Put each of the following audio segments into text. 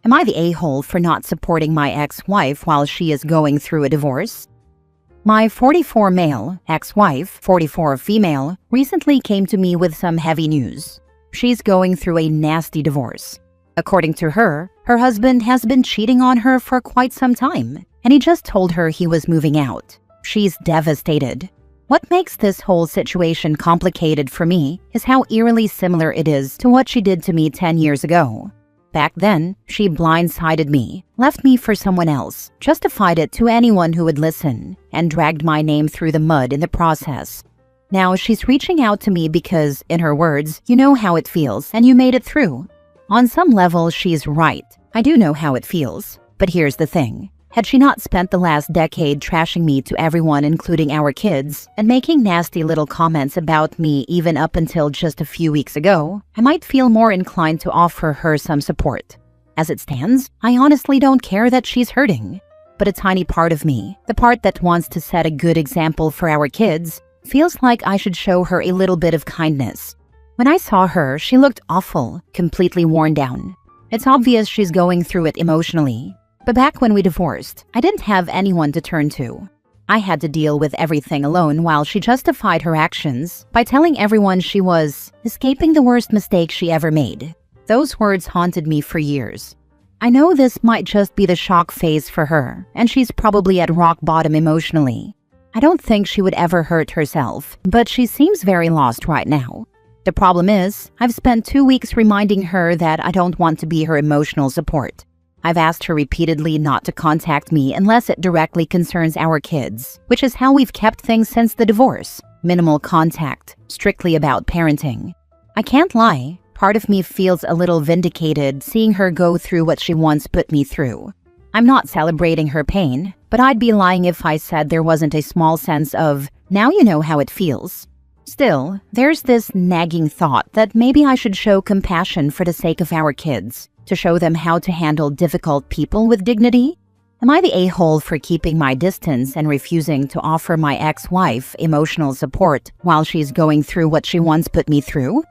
Am I the a-hole for not supporting my ex-wife while she is going through a divorce? My 44 male, ex-wife, 44 female, recently came to me with some heavy news. She's going through a nasty divorce. According to her, her husband has been cheating on her for quite some time, and he just told her he was moving out. She's devastated. What makes this whole situation complicated for me is how eerily similar it is to what she did to me 10 years ago. Back then, she blindsided me, left me for someone else, justified it to anyone who would listen, and dragged my name through the mud in the process. Now she's reaching out to me because, in her words, you know how it feels and you made it through. On some level, she's right. I do know how it feels. But here's the thing. Had she not spent the last decade trashing me to everyone, including our kids, and making nasty little comments about me even up until just a few weeks ago, I might feel more inclined to offer her some support. As it stands, I honestly don't care that she's hurting. But a tiny part of me, the part that wants to set a good example for our kids, feels like I should show her a little bit of kindness. When I saw her, she looked awful, completely worn down. It's obvious she's going through it emotionally. But back when we divorced, I didn't have anyone to turn to. I had to deal with everything alone while she justified her actions by telling everyone she was escaping the worst mistake she ever made. Those words haunted me for years. I know this might just be the shock phase for her, and she's probably at rock bottom emotionally. I don't think she would ever hurt herself, but she seems very lost right now. The problem is, I've spent 2 weeks reminding her that I don't want to be her emotional support. I've asked her repeatedly not to contact me unless it directly concerns our kids, which is how we've kept things since the divorce. Minimal contact, strictly about parenting. I can't lie, part of me feels a little vindicated seeing her go through what she once put me through. I'm not celebrating her pain, but I'd be lying if I said there wasn't a small sense of, now you know how it feels. Still, there's this nagging thought that maybe I should show compassion for the sake of our kids, to show them how to handle difficult people with dignity. Am I the a-hole for keeping my distance and refusing to offer my ex-wife emotional support while she's going through what she once put me through?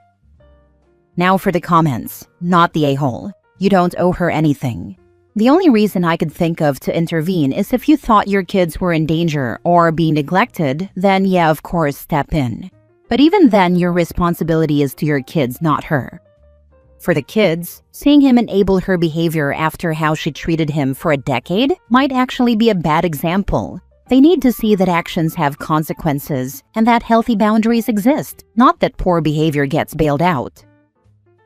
Now for the comments. Not the a-hole. You don't owe her anything. The only reason I could think of to intervene is if you thought your kids were in danger or being neglected, then yeah, of course, step in. But even then, your responsibility is to your kids, not her. For the kids, seeing him enable her behavior after how she treated him for a decade might actually be a bad example. They need to see that actions have consequences and that healthy boundaries exist, not that poor behavior gets bailed out.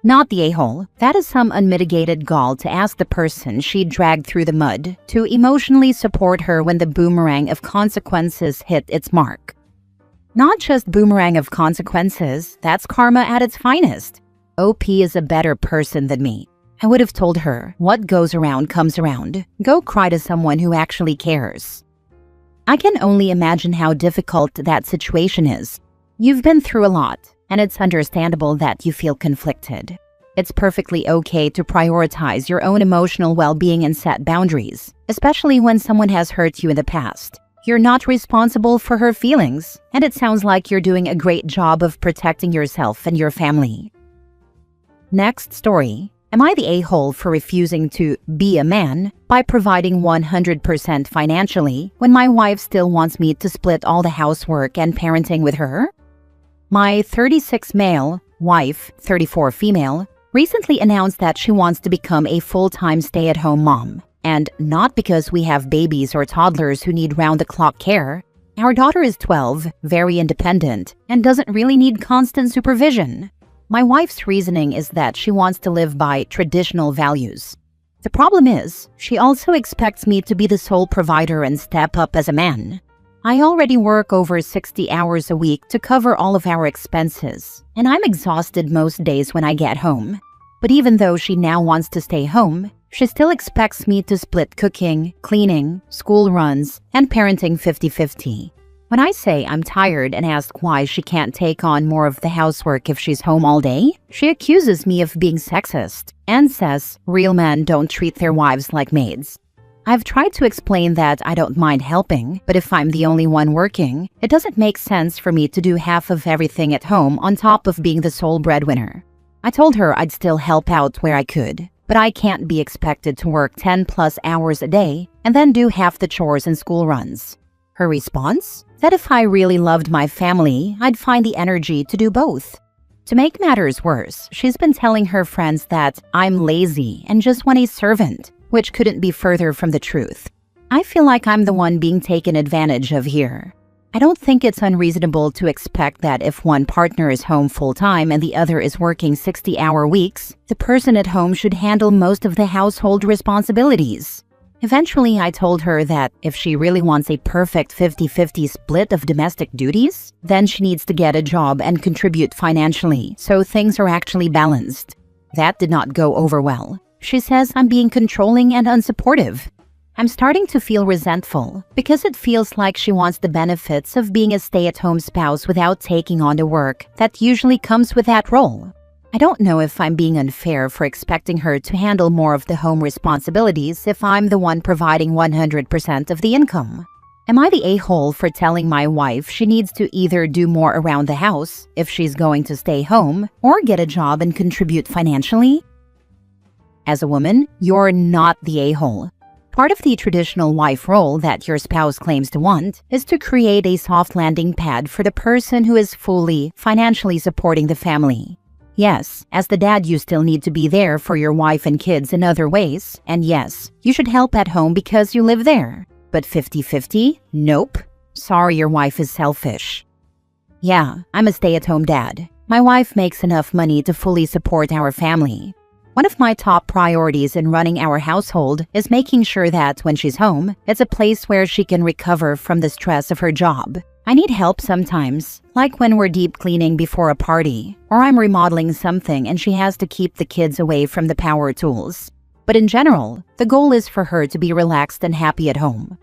Not the a-hole. That is some unmitigated gall to ask the person she dragged through the mud to emotionally support her when the boomerang of consequences hit its mark. Not just boomerang of consequences, that's karma at its finest. OP is a better person than me. I would have told her, what goes around comes around. Go cry to someone who actually cares. I can only imagine how difficult that situation is. You've been through a lot, and it's understandable that you feel conflicted. It's perfectly okay to prioritize your own emotional well-being and set boundaries, especially when someone has hurt you in the past. You're not responsible for her feelings, and it sounds like you're doing a great job of protecting yourself and your family. Next story. Am I the a-hole for refusing to be a man by providing 100% financially when my wife still wants me to split all the housework and parenting with her? My 36 male, wife, 34 female, recently announced that she wants to become a full-time stay-at-home mom. And not because we have babies or toddlers who need round-the-clock care. Our daughter is 12, very independent, and doesn't really need constant supervision. My wife's reasoning is that she wants to live by traditional values. The problem is, she also expects me to be the sole provider and step up as a man. I already work over 60 hours a week to cover all of our expenses, and I'm exhausted most days when I get home. But even though she now wants to stay home, she still expects me to split cooking, cleaning, school runs, and parenting 50-50. When I say I'm tired and ask why she can't take on more of the housework if she's home all day, she accuses me of being sexist and says real men don't treat their wives like maids. I've tried to explain that I don't mind helping, but if I'm the only one working, it doesn't make sense for me to do half of everything at home on top of being the sole breadwinner. I told her I'd still help out where I could, but I can't be expected to work 10+ hours a day and then do half the chores and school runs. Her response? That if I really loved my family, I'd find the energy to do both. To make matters worse, she's been telling her friends that I'm lazy and just want a servant, which couldn't be further from the truth. I feel like I'm the one being taken advantage of here. I don't think it's unreasonable to expect that if one partner is home full-time and the other is working 60-hour weeks, the person at home should handle most of the household responsibilities. Eventually, I told her that if she really wants a perfect 50-50 split of domestic duties, then she needs to get a job and contribute financially so things are actually balanced. That did not go over well. She says I'm being controlling and unsupportive. I'm starting to feel resentful because it feels like she wants the benefits of being a stay-at-home spouse without taking on the work that usually comes with that role. I don't know if I'm being unfair for expecting her to handle more of the home responsibilities if I'm the one providing 100% of the income. Am I the a-hole for telling my wife she needs to either do more around the house if she's going to stay home or get a job and contribute financially? As a woman, you're not the a-hole. Part of the traditional wife role that your spouse claims to want is to create a soft landing pad for the person who is fully, financially supporting the family. Yes, as the dad, you still need to be there for your wife and kids in other ways, and yes, you should help at home because you live there. But 50-50? Nope. Sorry, your wife is selfish. Yeah, I'm a stay-at-home dad. My wife makes enough money to fully support our family. One of my top priorities in running our household is making sure that when she's home, it's a place where she can recover from the stress of her job. I need help sometimes, like when we're deep cleaning before a party, or I'm remodeling something and she has to keep the kids away from the power tools. But in general, the goal is for her to be relaxed and happy at home.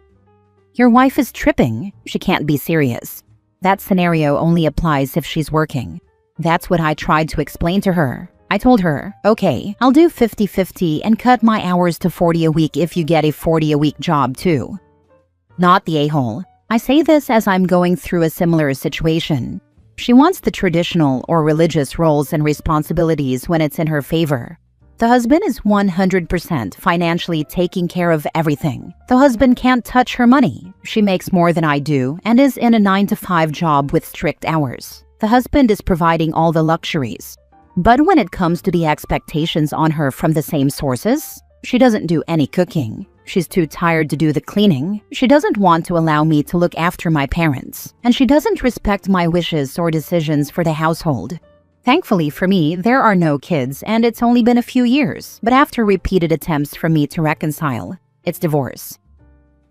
Your wife is tripping. She can't be serious. That scenario only applies if she's working. That's what I tried to explain to her. I told her, okay, I'll do 50-50 and cut my hours to 40 a week if you get a 40-a-week job too. Not the a-hole. I say this as I'm going through a similar situation. She wants the traditional or religious roles and responsibilities when it's in her favor. The husband is 100% financially taking care of everything. The husband can't touch her money. She makes more than I do and is in a 9-to-5 job with strict hours. The husband is providing all the luxuries. But when it comes to the expectations on her from the same sources, she doesn't do any cooking. She's too tired to do the cleaning. She doesn't want to allow me to look after my parents. And she doesn't respect my wishes or decisions for the household. Thankfully for me, there are no kids and it's only been a few years, but after repeated attempts for me to reconcile, it's divorce.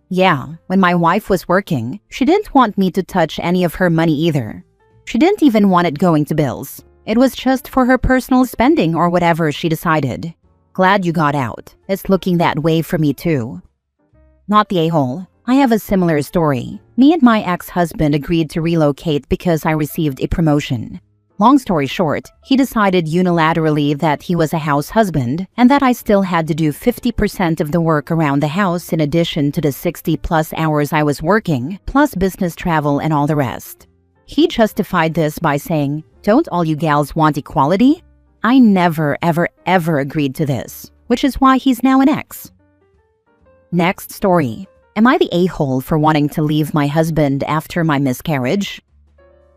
Yeah, when my wife was working, she didn't want me to touch any of her money either. She didn't even want it going to bills. It was just for her personal spending or whatever she decided. Glad you got out. It's looking that way for me too. Not the a-hole. I have a similar story. Me and my ex-husband agreed to relocate because I received a promotion. Long story short, he decided unilaterally that he was a house husband and that I still had to do 50% of the work around the house in addition to the 60+ hours I was working, plus business travel and all the rest. He justified this by saying, "Don't all you gals want equality?" I never, ever agreed to this, which is why he's now an ex. Next story. Am I the a-hole for wanting to leave my husband after my miscarriage?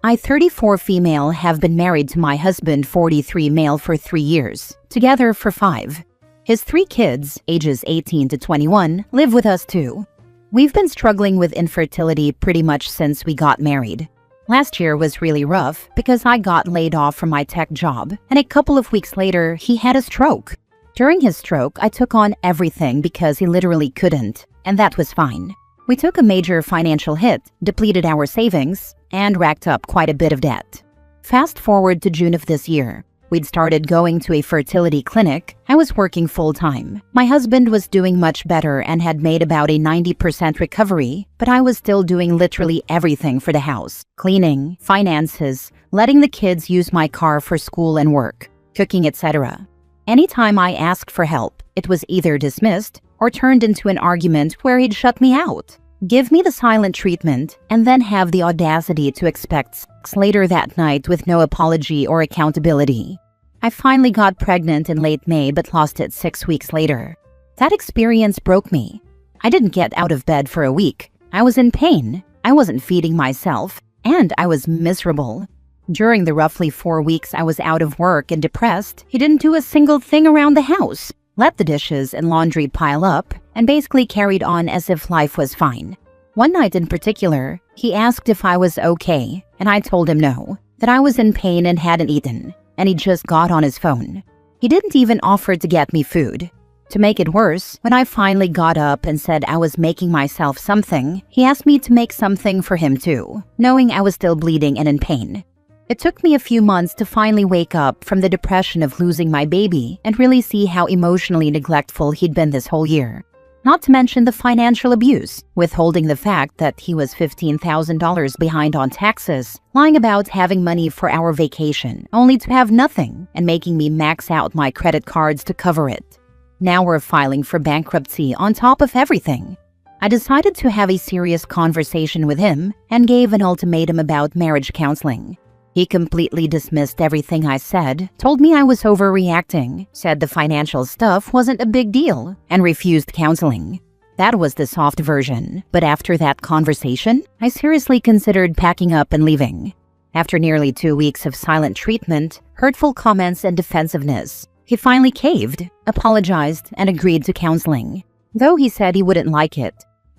I, 34 female, have been married to my husband, 43 male, for 3 years, together for 5. His 3 kids, ages 18 to 21, live with us too. We've been struggling with infertility pretty much since we got married. Last year was really rough because I got laid off from my tech job, and a couple of weeks later, he had a stroke. During his stroke, I took on everything because he literally couldn't, and that was fine. We took a major financial hit, depleted our savings, and racked up quite a bit of debt. Fast forward to June of this year. We'd started going to a fertility clinic. I was working full-time. My husband was doing much better and had made about a 90% recovery, but I was still doing literally everything for the house. Cleaning, finances, letting the kids use my car for school and work, cooking, etc. Anytime I asked for help, it was either dismissed or turned into an argument where he'd shut me out, give me the silent treatment, and then have the audacity to expect sex later that night with no apology or accountability. I finally got pregnant in late May but lost it 6 weeks later. That experience broke me. I didn't get out of bed for a week. I was in pain. I wasn't feeding myself, and I was miserable. During the roughly 4 weeks I was out of work and depressed, he didn't do a single thing around the house, let the dishes and laundry pile up, and basically carried on as if life was fine. One night in particular, he asked if I was okay, and I told him no, that I was in pain and hadn't eaten, and he just got on his phone. He didn't even offer to get me food. To make it worse, when I finally got up and said I was making myself something, he asked me to make something for him too, knowing I was still bleeding and in pain. It took me a few months to finally wake up from the depression of losing my baby and really see how emotionally neglectful he'd been this whole year. Not to mention the financial abuse, withholding the fact that he was $15,000 behind on taxes, lying about having money for our vacation, only to have nothing, and making me max out my credit cards to cover it. Now we're filing for bankruptcy on top of everything. I decided to have a serious conversation with him and gave an ultimatum about marriage counseling. He completely dismissed everything I said, told me I was overreacting, said the financial stuff wasn't a big deal, and refused counseling. That was the soft version, but after that conversation, I seriously considered packing up and leaving. After nearly 2 weeks of silent treatment, hurtful comments, and defensiveness, he finally caved, apologized, and agreed to counseling, though he said he wouldn't like it.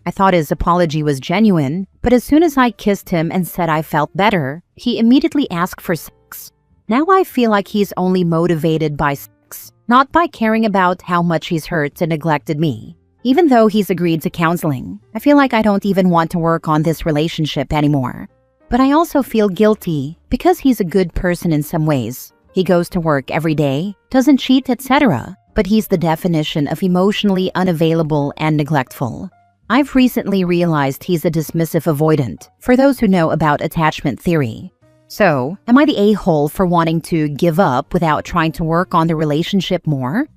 I thought his apology was genuine, but as soon as I kissed him and said I felt better, he immediately asked for sex. Now I feel like he's only motivated by sex, not by caring about how much he's hurt and neglected me. Even though he's agreed to counseling, I feel like I don't even want to work on this relationship anymore. But I also feel guilty because he's a good person in some ways. He goes to work every day, doesn't cheat, etc. But he's the definition of emotionally unavailable and neglectful. I've recently realized he's a dismissive avoidant, for those who know about attachment theory. So, am I the a-hole for wanting to give up without trying to work on the relationship more?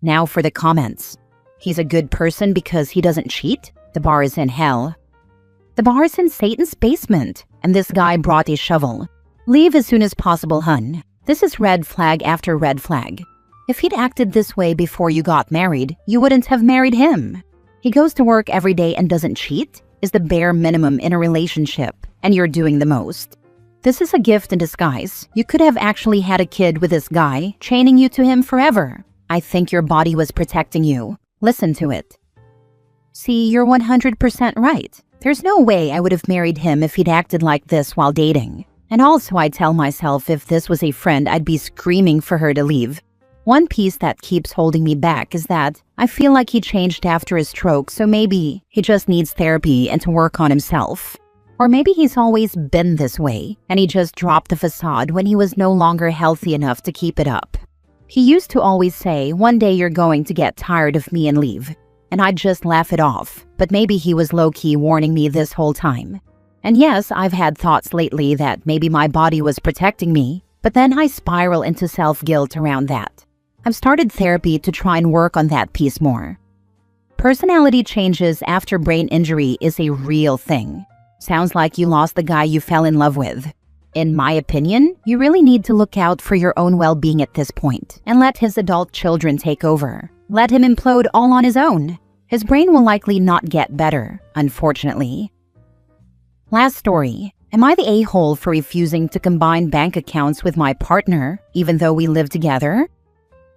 Now for the comments. He's a good person because he doesn't cheat? The bar is in hell. The bar is in Satan's basement, and this guy brought a shovel. Leave as soon as possible, hun. This is red flag after red flag. If he'd acted this way before you got married, you wouldn't have married him. He goes to work every day and doesn't cheat is the bare minimum in a relationship, and you're doing the most. This is a gift in disguise. You could have actually had a kid with this guy, chaining you to him forever. I think your body was protecting you. Listen to it. See, you're 100% right. There's no way I would have married him if he'd acted like this while dating. And also I tell myself if this was a friend, I'd be screaming for her to leave. One piece that keeps holding me back is that I feel like he changed after his stroke, so maybe he just needs therapy and to work on himself. Or maybe he's always been this way, and he just dropped the facade when he was no longer healthy enough to keep it up. He used to always say, "One day you're going to get tired of me and leave." And I'd just laugh it off, but maybe he was low-key warning me this whole time. And yes, I've had thoughts lately that maybe my body was protecting me, but then I spiral into self-guilt around that. I've started therapy to try and work on that piece more. Personality changes after brain injury is a real thing. Sounds like you lost the guy you fell in love with. In my opinion, you really need to look out for your own well-being at this point and let his adult children take over. Let him implode all on his own. His brain will likely not get better, unfortunately. Last story. Am I the a-hole for refusing to combine bank accounts with my partner, even though we live together?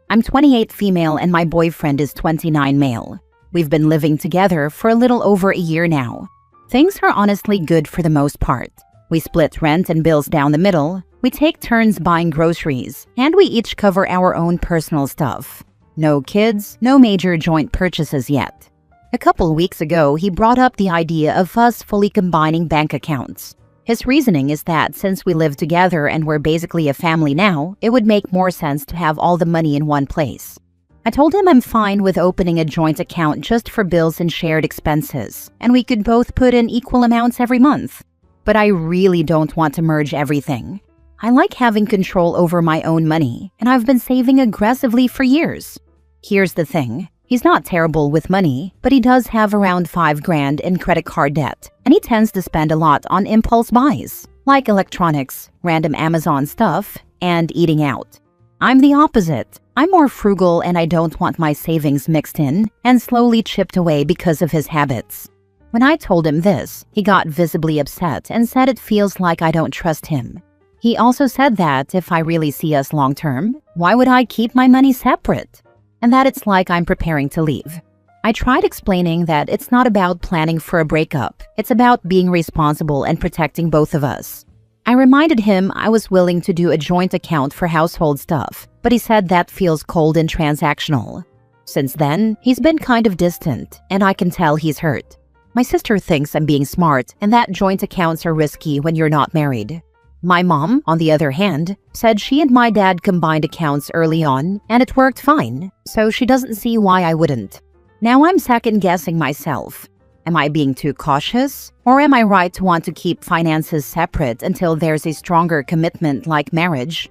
I'm 28 female and my boyfriend is 29 male. We've been living together for a little over a year now. Things are honestly good for the most part. We split rent and bills down the middle, we take turns buying groceries, and we each cover our own personal stuff. No kids, no major joint purchases yet. A couple weeks ago, he brought up the idea of us fully combining bank accounts. His reasoning is that since we live together and we're basically a family now, it would make more sense to have all the money in one place. I told him I'm fine with opening a joint account just for bills and shared expenses, and we could both put in equal amounts every month. But I really don't want to merge everything. I like having control over my own money, and I've been saving aggressively for years. Here's the thing. He's not terrible with money, but he does have around $5,000 in credit card debt, and he tends to spend a lot on impulse buys, like electronics, random Amazon stuff, and eating out. I'm the opposite. I'm more frugal and I don't want my savings mixed in and slowly chipped away because of his habits. When I told him this, he got visibly upset and said it feels like I don't trust him. He also said that if I really see us long term, why would I keep my money separate? And that it's like I'm preparing to leave. I tried explaining that it's not about planning for a breakup. It's about being responsible and protecting both of us. I reminded him I was willing to do a joint account for household stuff, but he said that feels cold and transactional. Since then, he's been kind of distant, and I can tell he's hurt. My sister thinks I'm being smart and that joint accounts are risky when you're not married. My mom, on the other hand, said she and my dad combined accounts early on, and it worked fine, so she doesn't see why I wouldn't. Now I'm second-guessing myself. Am I being too cautious? Or am I right to want to keep finances separate until there's a stronger commitment like marriage?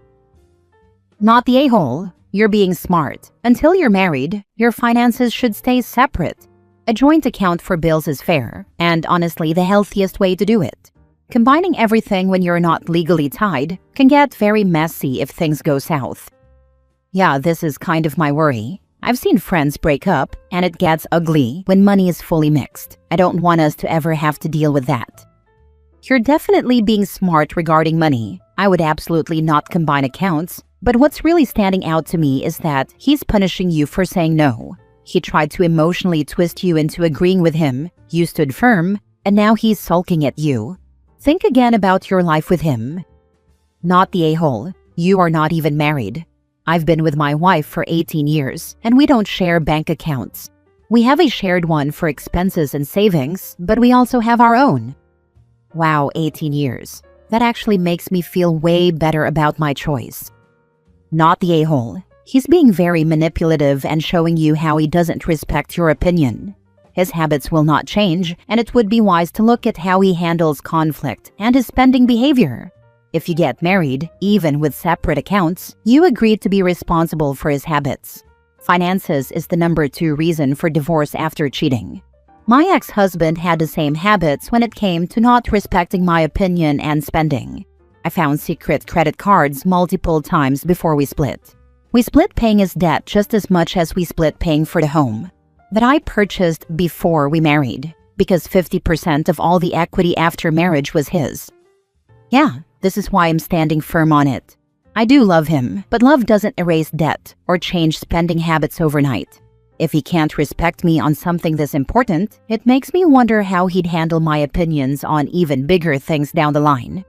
Not the a-hole. You're being smart. Until you're married, your finances should stay separate. A joint account for bills is fair, and honestly the healthiest way to do it. Combining everything when you're not legally tied can get very messy if things go south. Yeah, this is kind of my worry. I've seen friends break up, and it gets ugly when money is fully mixed. I don't want us to ever have to deal with that. You're definitely being smart regarding money. I would absolutely not combine accounts, but what's really standing out to me is that he's punishing you for saying no. He tried to emotionally twist you into agreeing with him, you stood firm, and now he's sulking at you. Think again about your life with him. Not the a-hole. You are not even married. I've been with my wife for 18 years, and we don't share bank accounts. We have a shared one for expenses and savings, but we also have our own. Wow, 18 years. That actually makes me feel way better about my choice. Not the a-hole. He's being very manipulative and showing you how he doesn't respect your opinion. His habits will not change, and it would be wise to look at how he handles conflict and his spending behavior. If you get married, even with separate accounts, you agreed to be responsible for his habits. Finances is the number 2 reason for divorce after cheating. My ex-husband had the same habits when it came to not respecting my opinion and spending. I found secret credit cards multiple times before we split. We split paying his debt just as much as we split paying for the home that I purchased before we married, because 50% of all the equity after marriage was his. Yeah. This is why I'm standing firm on it. I do love him, but love doesn't erase debt or change spending habits overnight. If he can't respect me on something this important, it makes me wonder how he'd handle my opinions on even bigger things down the line.